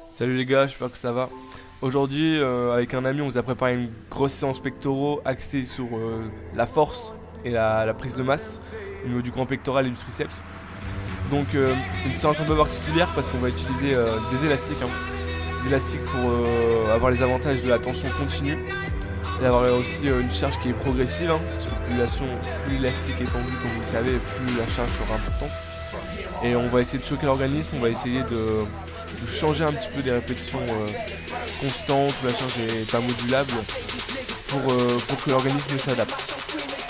Salut les gars, j'espère que ça va. Aujourd'hui, avec un ami, on vous a préparé une grosse séance pectoraux axée sur la force et la prise de masse au niveau du grand pectoral et du triceps. Donc, une séance un peu particulière parce qu'on va utiliser des élastiques. Des élastiques pour avoir les avantages de la tension continue et d'avoir aussi une charge qui est progressive. Parce que plus l'élastique est tendu, comme vous le savez, plus la charge sera importante. Et on va essayer de choquer l'organisme, on va essayer de changer un petit peu des répétitions constantes où la charge n'est pas modulable pour que l'organisme s'adapte.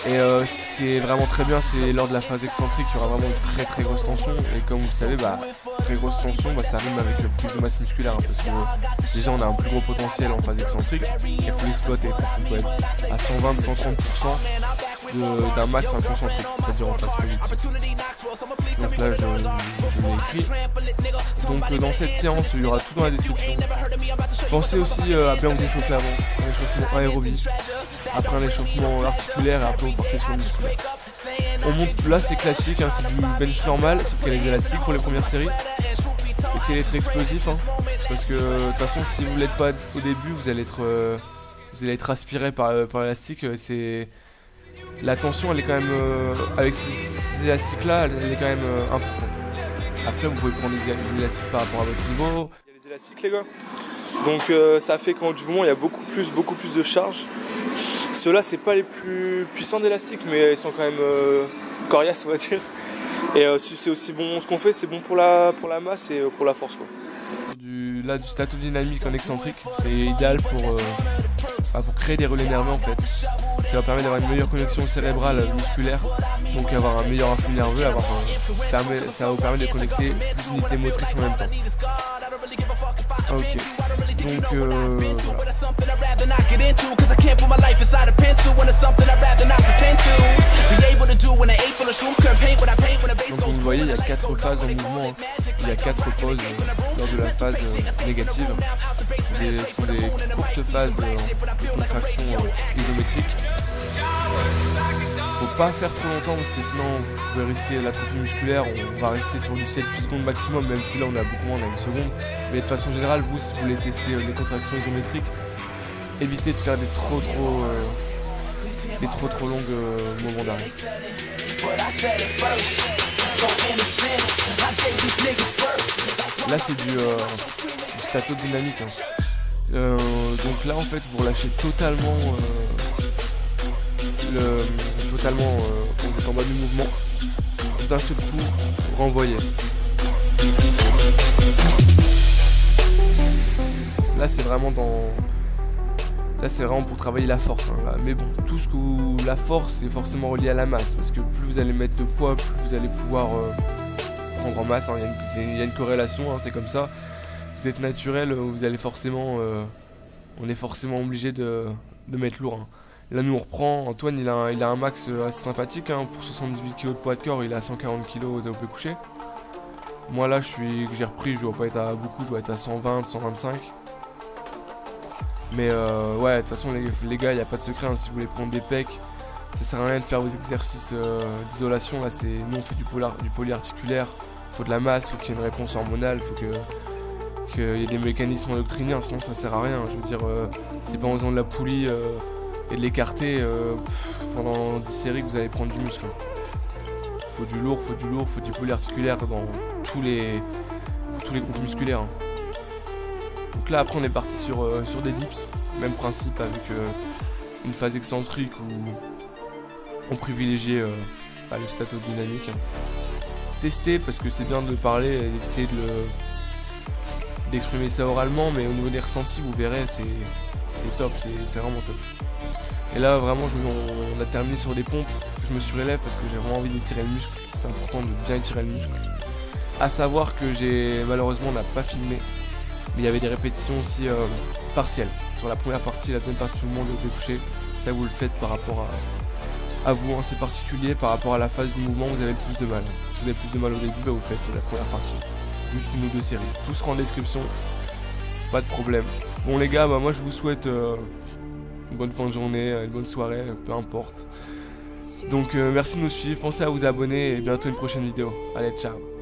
Et ce qui est vraiment très bien, c'est lors de la phase excentrique, il y aura vraiment une très grosse tension. Et comme vous le savez, très grosse tension, ça rime avec plus de masse musculaire. Parce que déjà, on a un plus gros potentiel en phase excentrique. Il faut l'exploiter parce qu'on peut être à 120-130% d'un max en concentrique, c'est-à-dire en phase positive. Donc là, je l'ai écrit. Donc dans cette séance, il y aura tout dans la description. Pensez aussi à bien vous échauffer avant, un échauffement aérobie, après un échauffement articulaire et après vous partez sur le musculaire. On monte, là c'est classique, c'est du bench normal, sauf qu'il y a les élastiques pour les premières séries. Essayez d'être explosif, parce que de toute façon si vous ne l'êtes pas au début, vous allez être aspiré par l'élastique. La tension elle est quand même, avec ces élastiques là, elle est quand même importante. Après vous pouvez prendre des élastiques par rapport à votre niveau. Il y a les élastiques les gars. Donc ça fait qu'en du moment il y a beaucoup plus de charge. Ceux-là c'est pas les plus puissants d'élastiques mais ils sont quand même coriaces on va dire. Et c'est aussi bon, ce qu'on fait c'est bon pour la masse et pour la force quoi. Du statodynamique en excentrique, c'est idéal pour créer des relais nerveux en fait. Ça va permettre d'avoir une meilleure connexion cérébrale musculaire, donc avoir un meilleur influx nerveux, ça va vous permettre de connecter plus d'unités motrices en même temps. Ok, donc voilà. Donc vous voyez, il y a 4 phases en mouvement, il y a 4 pauses lors de la phase négative. Ce sont des courtes phases de contraction isométrique. Faut pas faire trop longtemps parce que sinon vous pouvez risquer l'atrophie musculaire. On va rester sur du 7-8 secondes maximum, même si là on a beaucoup moins, on a une seconde. Mais de façon générale, vous si vous voulez tester les contractions isométriques, évitez de faire des trop longues moments d'arrêt. Là c'est du statodynamique. Donc là en fait vous relâchez totalement quand vous êtes en bas du mouvement, d'un seul coup vous renvoyez. Là c'est vraiment pour travailler la force là. Mais bon, la force est forcément reliée à la masse, parce que plus vous allez mettre de poids, plus vous allez pouvoir prendre en masse. Il y a une corrélation, c'est comme ça. Vous êtes naturel, vous allez forcément, on est forcément obligé de mettre lourd. Là nous on reprend, Antoine il a un max assez sympathique, pour 78 kg de poids de corps, il a 140 kg de développé couché. Moi là j'ai repris, je dois pas être à beaucoup, je dois être à 120, 125. Mais ouais, de toute façon les gars, il n'y a pas de secret, si vous voulez prendre des pecs, ça sert à rien de faire vos exercices d'isolation. Là nous on fait du polyarticulaire, il faut de la masse, il faut qu'il y ait une réponse hormonale, il faut qu'il y ait des mécanismes endocriniens, sinon ça sert à rien. Je veux dire, c'est pas en faisant de la poulie et de l'écarter pendant 10 séries que vous allez prendre du muscle. Faut du lourd, faut du polyarticulaire dans tous les groupes musculaires. Donc là après on est parti sur des dips, même principe avec une phase excentrique où on privilégiait le statodynamique. Testez parce que c'est bien de parler et d'essayer d'exprimer ça oralement, mais au niveau des ressentis vous verrez c'est top, c'est vraiment top. Et là vraiment on a terminé sur des pompes, je me surélève parce que j'ai vraiment envie d'étirer le muscle, c'est important de bien étirer le muscle. A savoir que malheureusement on n'a pas filmé, mais il y avait des répétitions aussi partielles. Sur la première partie, la deuxième partie tout le monde est couché. Là vous le faites par rapport à vous, c'est particulier, par rapport à la phase du mouvement vous avez le plus de mal. Si vous avez plus de mal au début, vous faites la première partie, juste 1 ou 2 séries. Tout sera en description, pas de problème. Bon les gars, moi je vous souhaite une bonne fin de journée, une bonne soirée, peu importe. Donc merci de nous suivre, pensez à vous abonner et bientôt une prochaine vidéo. Allez, ciao.